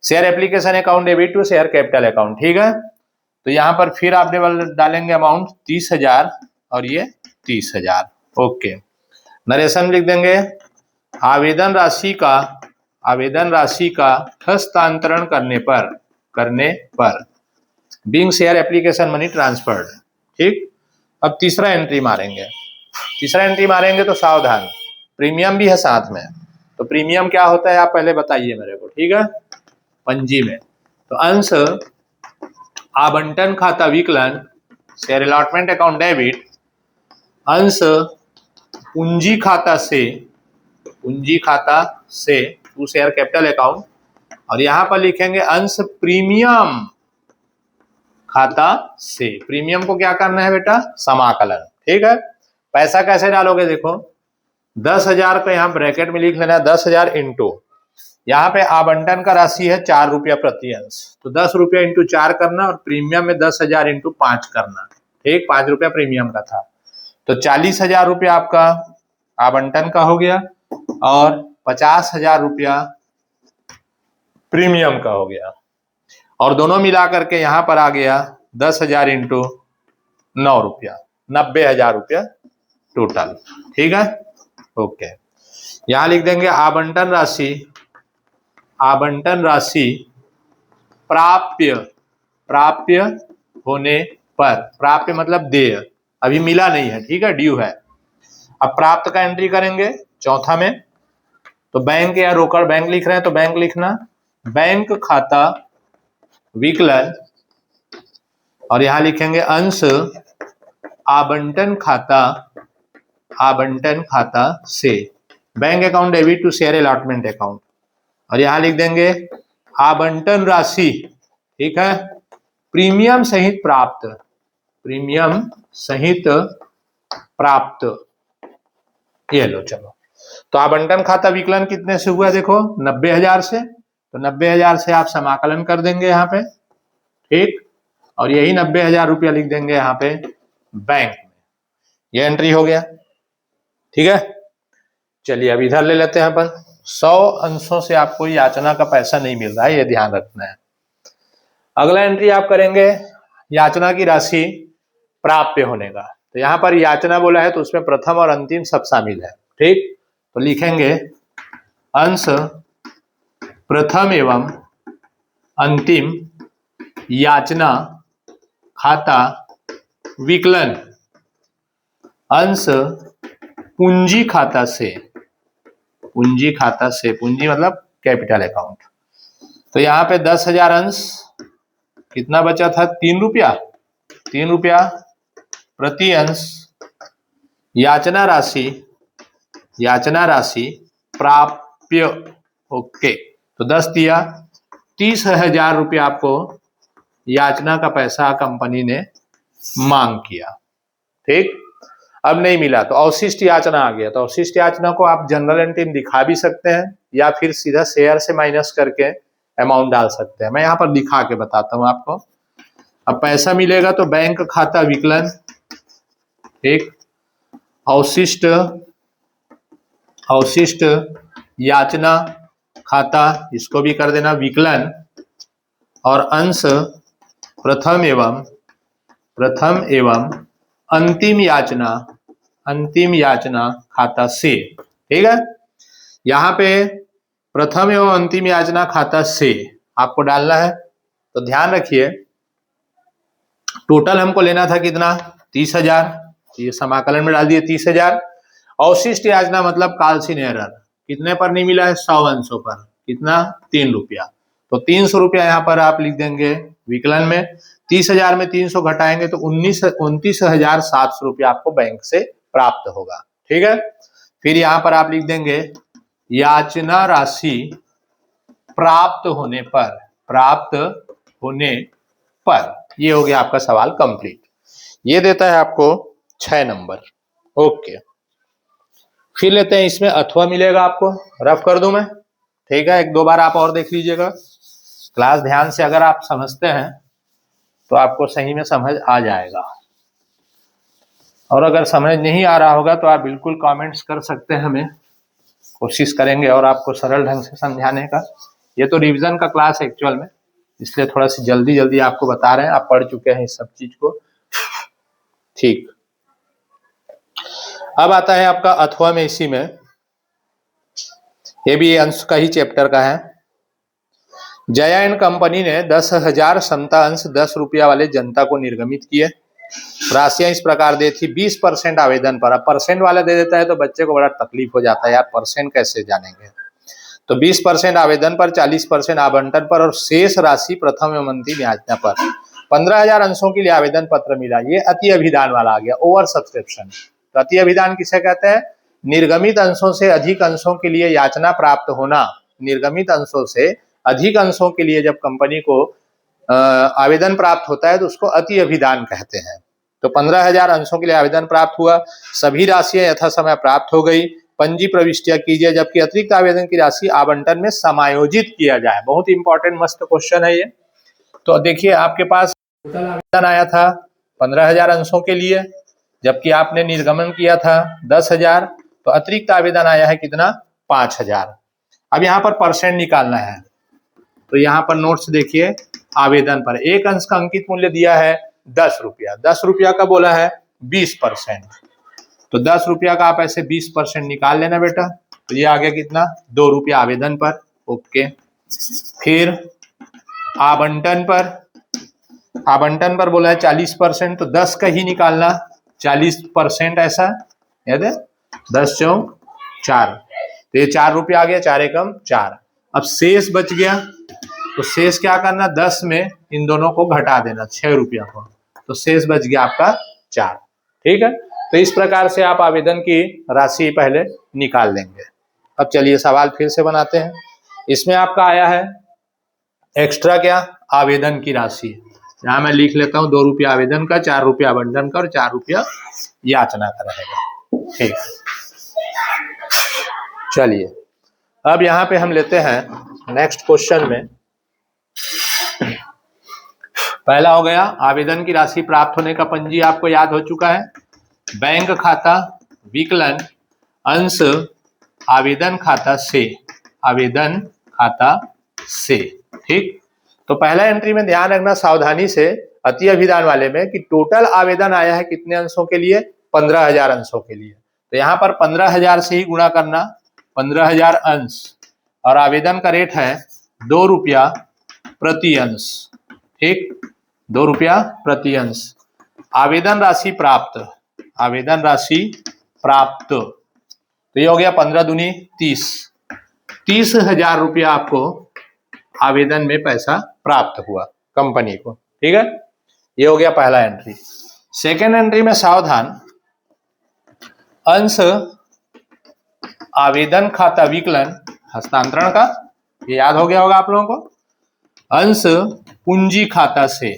share application account debit to share capital account. ठीक है, तो यहां पर फिर आपने डालेंगे अमाउंट 30,000 और ये 30,000। ओके, नरेशन लिख देंगे आवेदन आवेदन राशि का हस्तांतरण करने पर being share application money transferred. ठीक, अब तीसरा एंट्री मारेंगे। तीसरा एंट्री मारेंगे तो सावधान, प्रीमियम भी है साथ में। तो प्रीमियम क्या होता है आप पहले बताइए मेरे को, ठीक है। पंजी में तो अंश आवंटन खाता विकलन शेयर अलॉटमेंट अकाउंट डेबिट, अंश पूंजी खाता से टू शेयर कैपिटल अकाउंट, और यहां पर लिखेंगे अंश प्रीमियम खाता से। प्रीमियम को क्या करना है बेटा, समाकलन। ठीक है, पैसा कैसे डालोगे, देखो 10,000 को यहाँ ब्रैकेट में लिख लेना, 10,000 इंटू यहाँ पे आवंटन का राशि है 4 रुपया प्रति अंश, तो 10 रुपया इंटू 4 करना, और प्रीमियम में 10,000 इंटू 5 करना। ठीक, 5 रुपया प्रीमियम का था, तो 40,000 रुपया आपका आवंटन का हो गया और 50,000 रुपया प्रीमियम का हो गया, और दोनों मिला करके यहां पर आ गया 10,000 इंटू 9 रुपया, 90,000 रुपया टोटल। ठीक है, ओके। यहां लिख देंगे आवंटन राशि प्राप्य होने पर, प्राप्य मतलब देय, अभी मिला नहीं है, ठीक है, ड्यू है। अब प्राप्त का एंट्री करेंगे चौथा में, तो बैंक या रोकड़, बैंक लिख रहे हैं तो बैंक लिखना, बैंक खाता विकलन, और यहां लिखेंगे अंश आवंटन खाता से bank account debit to share allotment account, और यहां लिख देंगे आवंटन राशि, ठीक है, प्रीमियम सहित प्राप्त, ये लो। चलो, तो आवंटन खाता विकलन कितने से हुआ, देखो 90,000 से, तो 90,000 से आप समाकलन कर देंगे यहाँ पे। ठीक, और यही 90,000 रुपया लिख देंगे यहाँ पे बैंक में। ये एंट्री हो गया, ठीक है। चलिए अब इधर ले लेते हैं अपन। 100 अंशों से आपको याचना का पैसा नहीं मिल रहा है, ये ध्यान रखना है। अगला एंट्री आप करेंगे याचना की राशि प्राप्य होने का, तो यहाँ पर याचना बोला है तो उसमें प्रथम और अंतिम सब शामिल है। ठीक, तो लिखेंगे अंश प्रथम एवं अंतिम याचना खाता विकलन, अंश पूंजी खाता से, पूंजी मतलब कैपिटल अकाउंट, तो यहाँ पे 10,000 अंश, कितना बचा था, 3 रुपया प्रति अंश, याचना राशि प्राप्य। ओके, तो 10 दिया, 30,000 रुपया आपको याचना का पैसा कंपनी ने मांग किया। ठीक, अब नहीं मिला तो अवशिष्ट याचना आ गया, तो अवशिष्ट याचना को आप जनरल एंट्री दिखा भी सकते हैं या फिर सीधा शेयर से माइनस करके अमाउंट डाल सकते हैं। मैं यहाँ पर दिखा के बताता हूँ आपको। अब पैसा मिलेगा तो बैंक खाता विकलन, ठीक, अवशिष्ट याचना खाता, इसको भी कर देना विकलन, और अंश प्रथम एवं अंतिम याचना खाता से। ठीक है, यहाँ पे प्रथम एवं अंतिम याचना खाता से आपको डालना है, तो ध्यान रखिए टोटल हमको लेना था कितना, 30,000, ये समाकलन में डाल दिए 30,000। अवशिष्ट याचना मतलब कालसीन एरर, कितने पर नहीं मिला है, 100 अंशों पर, कितना, 3 रुपया, तो 300 रुपया यहाँ पर आप लिख देंगे विकलन में। 30,000 में 300 घटाएंगे तो 29,700 रुपया आपको बैंक से प्राप्त होगा। ठीक है, फिर यहाँ पर आप लिख देंगे याचना राशि प्राप्त होने पर, ये हो गया आपका सवाल कंप्लीट। ये देता है आपको 6 नंबर। ओके, फिर लेते हैं, इसमें अथवा मिलेगा आपको, रफ कर दूं मैं, ठीक है, 1-2 बार आप और देख लीजिएगा। क्लास ध्यान से अगर आप समझते हैं तो आपको सही में समझ आ जाएगा, और अगर समझ नहीं आ रहा होगा तो आप बिल्कुल कमेंट्स कर सकते हैं, हमें कोशिश करेंगे और आपको सरल ढंग से समझाने का। ये तो रिवीजन का क्लास है एक्चुअल में, इसलिए थोड़ा सी जल्दी आपको बता रहे हैं, आप पढ़ चुके हैं इस सब चीज को। ठीक, अब आता है आपका अथवा में, इसी में ये भी अंश का ही चैप्टर का है। जया एंड कंपनी ने 10,000 समता अंश 10 रुपया वाले जनता को निर्गमित किए। राशियां इस प्रकार दी थी 20% आवेदन पर। अब परसेंट वाला दे देता है तो बच्चे को बड़ा तकलीफ हो जाता है, यार परसेंट कैसे जानेंगे। तो 20% आवेदन पर, 40% आवंटन पर और शेष राशि प्रथम एवं अंतिम याचना पर। 15,000 अंशों के लिए आवेदन पत्र मिला। ये अति अभिदान वाला आ गया, ओवर सब्सक्रिप्शन। तो अति अभिदान किसे कहते हैं? निर्गमित अंशों से अधिक अंशों के लिए याचना प्राप्त होना। निर्गमित अंशों से अधिक अंशों के लिए जब कंपनी को आवेदन प्राप्त होता है तो उसको अति अभिदान कहते हैं। तो 15,000 अंशों के लिए आवेदन प्राप्त हुआ, सभी राशियां यथा समय प्राप्त हो गई, पंजी प्रविष्टियां कीजिए, जबकि अतिरिक्त आवेदन की राशि आवंटन में समायोजित किया जाए। बहुत इंपॉर्टेंट मस्त क्वेश्चन है ये। तो देखिए आपके पास टोटल आवेदन आया था 15,000 अंशों के लिए, जबकि आपने निर्गमन किया था 10,000, तो अतिरिक्त आवेदन आया है कितना? 5,000। अब यहाँ पर परसेंट निकालना है, तो यहाँ पर नोट्स देखिए। आवेदन पर एक अंश का अंकित मूल्य दिया है 10 रुपया। 10 रुपया का बोला है 20%, तो 10 रुपया का आप ऐसे 20% निकाल लेना बेटा। तो ये आ गया कितना? 2 रुपया आवेदन पर। ओके, फिर आवंटन पर, आवंटन पर बोला है 40%, तो 10 का ही निकालना, 40% ऐसा याद है। 10 चौक 4, तो ये 4 रुपया आ गया, 4 एकम 4। अब शेष बच गया, तो शेष क्या करना? 10 में इन दोनों को घटा देना, 6 रुपया को, तो शेष बच गया आपका 4। ठीक है, तो इस प्रकार से आप आवेदन की राशि पहले निकाल लेंगे। अब चलिए सवाल फिर से बनाते हैं। इसमें आपका आया है एक्स्ट्रा क्या? आवेदन की राशि। यहाँ मैं लिख लेता हूँ 2 रुपया आवेदन का, 4 रुपया आवंटन का और 4 रुपया याचना का रहेगा। ठीक, चलिए अब यहाँ पे हम लेते हैं नेक्स्ट क्वेश्चन में। पहला हो गया आवेदन की राशि प्राप्त होने का पंजी, आपको याद हो चुका है। बैंक खाता विकलन अंश आवेदन खाता से, आवेदन खाता से। ठीक, तो पहला एंट्री में ध्यान रखना सावधानी से अति अभिदान वाले में कि टोटल आवेदन आया है कितने अंशों के लिए? 15,000 अंशों के लिए। तो यहाँ पर 15,000 से ही गुणा करना, 15,000 अंश, और आवेदन का रेट है 2 रुपया प्रति अंश। ठीक, 2 रुपया प्रति अंश। आवेदन राशि प्राप्त, आवेदन राशि प्राप्त, तो ये हो गया 15 दूनी 30, 30,000 रुपया आपको आवेदन में पैसा प्राप्त हुआ कंपनी को। ठीक है, ये हो गया पहला एंट्री। सेकेंड एंट्री में सावधान, अंश आवेदन खाता विकलन हस्तांतरण का, ये याद हो गया होगा आप लोगों को। अंश पूंजी खाता से,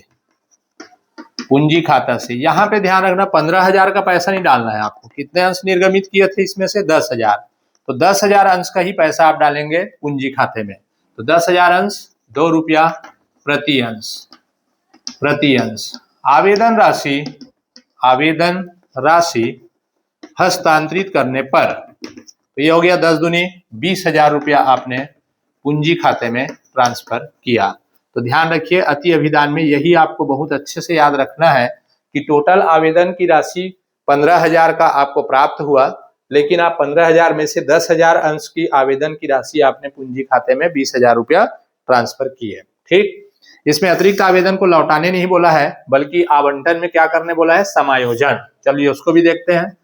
पूंजी खाता से, यहाँ पे ध्यान रखना 15,000 का पैसा नहीं डालना है आपको। कितने अंश निर्गमित किए थे इसमें से? 10,000, तो 10,000 अंश का ही पैसा आप डालेंगे पूंजी खाते में। तो 10,000 अंश 2 रुपया प्रति अंश, प्रति अंश। आवेदन राशि, आवेदन राशि हस्तांतरित करने पर, तो ये हो गया 10 दूनी 20,000 रुपया आपने पूंजी खाते में ट्रांसफर किया। तो ध्यान रखिए अति अभिदान में यही आपको बहुत अच्छे से याद रखना है कि टोटल आवेदन की राशि 15,000 का आपको प्राप्त हुआ, लेकिन आप 15,000 में से 10,000 अंश की आवेदन की राशि आपने पूंजी खाते में 20,000 रुपया ट्रांसफर किए। ठीक, इसमें अतिरिक्त आवेदन को लौटाने नहीं बोला है, बल्कि आवंटन में क्या करने बोला है? समायोजन। चलिए उसको भी देखते हैं।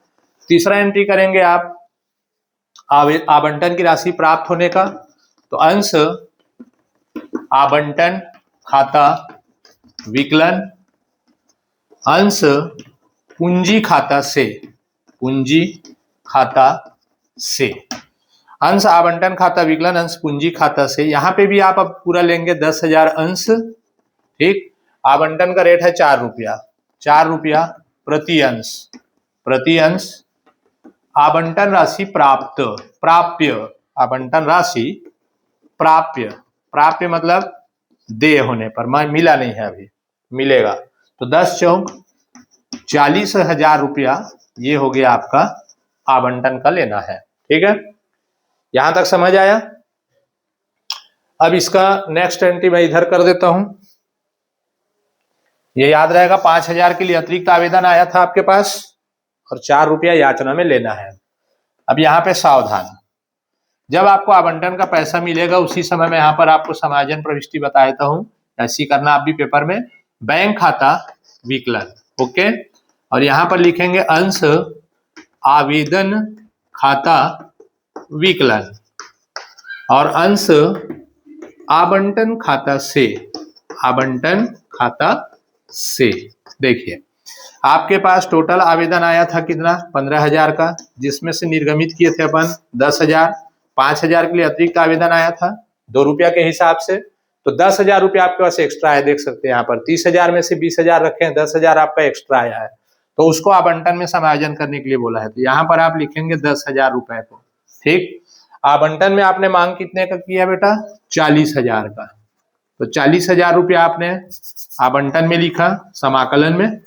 तीसरा एंट्री करेंगे आप आवंटन की राशि प्राप्त होने का, तो अंश आवंटन खाता विकलन अंश पूंजी खाता से, पूंजी खाता से, अंश आवंटन खाता विकलन अंश पूंजी खाता से। यहां पे भी आप अब पूरा लेंगे 10,000 अंश। ठीक, आवंटन का रेट है 4 रुपया, 4 रुपया प्रति अंश, प्रति अंश। आवंटन राशि प्राप्त, प्राप्य, आवंटन राशि प्राप्य, प्राप्य मतलब देय होने पर, मिला नहीं है अभी, मिलेगा। तो 10 चौक 40,000 रुपया ये हो गया आपका आवंटन का लेना है। ठीक है, यहां तक समझ आया। अब इसका नेक्स्ट एंट्री मैं इधर कर देता हूं। ये याद रहेगा 5,000 के लिए अतिरिक्त आवेदन आया था आपके पास और 4 रुपया याचना में लेना है। अब यहाँ पे सावधान, जब आपको आवंटन का पैसा मिलेगा उसी समय मैं यहाँ पर आपको समायोजन प्रविष्टि बता देता हूँ, ऐसी करना आप भी पेपर में। बैंक खाता विकलन, ओके, और यहाँ पर लिखेंगे अंश आवेदन खाता विकलन और अंश आवंटन खाता से, आवंटन खाता से। देखिए आपके पास टोटल आवेदन आया था कितना, 15,000 का, जिसमें से निर्गमित किए थे अपन 10,000। 5,000 के लिए अतिरिक्त आवेदन आया था 2 रुपया के हिसाब से, तो 10,000 रुपया आपके पास एक्स्ट्रा है। देख सकते हैं यहाँ पर 30,000 में से 20,000 रखे हैं, 10,000 आपका एक्स्ट्रा आया है, तो उसको आवंटन में समायोजन करने के लिए बोला है। तो यहाँ पर आप लिखेंगे 10,000 रुपए को, ठीक। आवंटन में आपने मांग कितने का किया बेटा, 40,000 का, तो 40,000 रुपया आपने आवंटन में लिखा, समाकलन में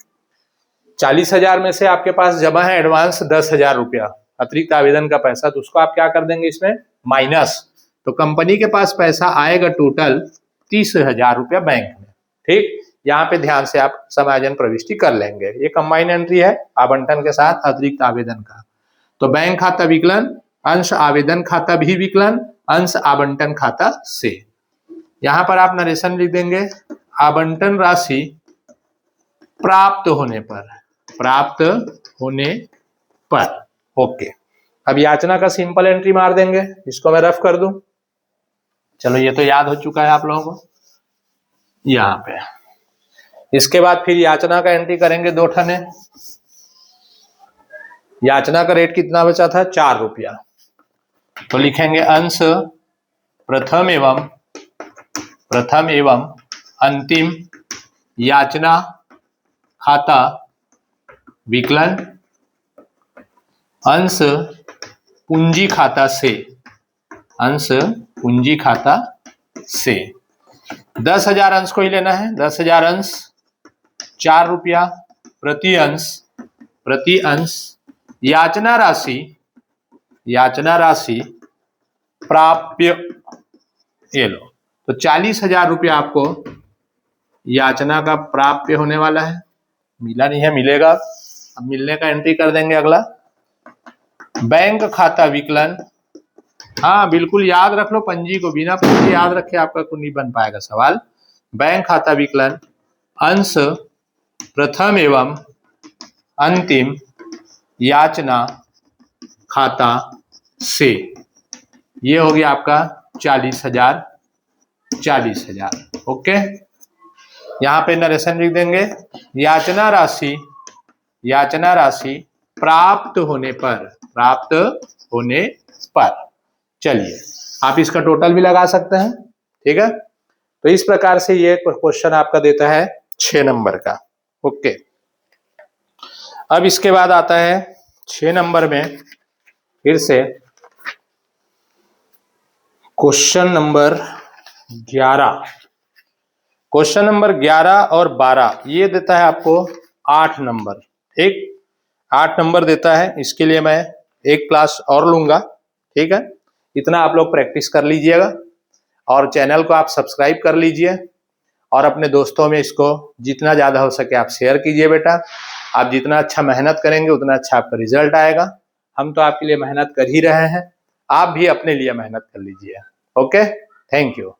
40,000 में से आपके पास जमा है एडवांस 10,000 रुपया, अतिरिक्त आवेदन का पैसा, तो उसको आप क्या कर देंगे इसमें माइनस, तो कंपनी के पास पैसा आएगा टोटल 30,000 रुपया बैंक में, ठीक। यहाँ पे ध्यान से आप समायोजन प्रविष्टि कर लेंगे। ये कंबाइन एंट्री है आवंटन के साथ अतिरिक्त आवेदन का। तो बैंक खाता विकलन अंश आवेदन खाता भी विकलन अंश आवंटन खाता से। यहाँ पर आप नरेशन लिख देंगे, आवंटन राशि प्राप्त होने पर, प्राप्त होने पर, ओके। अब याचना का सिंपल एंट्री मार देंगे, इसको मैं रफ कर दूं। चलो ये तो याद हो चुका है आप लोगों को यहाँ पे। इसके बाद फिर याचना का एंट्री करेंगे 2 ठने। याचना का रेट कितना बचा था, 4 रुपया, तो लिखेंगे अंश प्रथम एवं अंतिम याचना खाता विकलन अंश पूंजी खाता से, अंश पूंजी खाता से। 10,000 अंश को ही लेना है, 10,000 अंश 4 रुपया प्रति अंश याचना राशि प्राप्य, ये लो, तो 40,000 रुपया आपको याचना का प्राप्य होने वाला है। मिला नहीं है, मिलेगा, अब मिलने का एंट्री कर देंगे। अगला बैंक खाता विकलन, हाँ बिल्कुल याद रख लो पंजी को, बिना पंजी याद रखे आपका को नहीं बन पाएगा सवाल। बैंक खाता विकलन अंश प्रथम एवं अंतिम याचना खाता से, ये हो गया आपका 40,000, ओके। यहाँ पे नरेशन लिख देंगे, याचना राशि प्राप्त होने पर, चलिए आप इसका टोटल भी लगा सकते हैं, ठीक है। तो इस प्रकार से ये क्वेश्चन आपका देता है 6 नंबर का, ओके। अब इसके बाद आता है 6 नंबर में फिर से क्वेश्चन नंबर 11। क्वेश्चन नंबर 11 और 12 ये देता है आपको 8 नंबर, ठीक। 8 नंबर देता है, इसके लिए मैं एक क्लास और लूंगा, ठीक है। इतना आप लोग प्रैक्टिस कर लीजिएगा और चैनल को आप सब्सक्राइब कर लीजिए और अपने दोस्तों में इसको जितना ज़्यादा हो सके आप शेयर कीजिए बेटा। आप जितना अच्छा मेहनत करेंगे उतना अच्छा आपका रिजल्ट आएगा। हम तो आपके लिए मेहनत कर ही रहे हैं, आप भी अपने लिए मेहनत कर लीजिए, ओके। Thank you.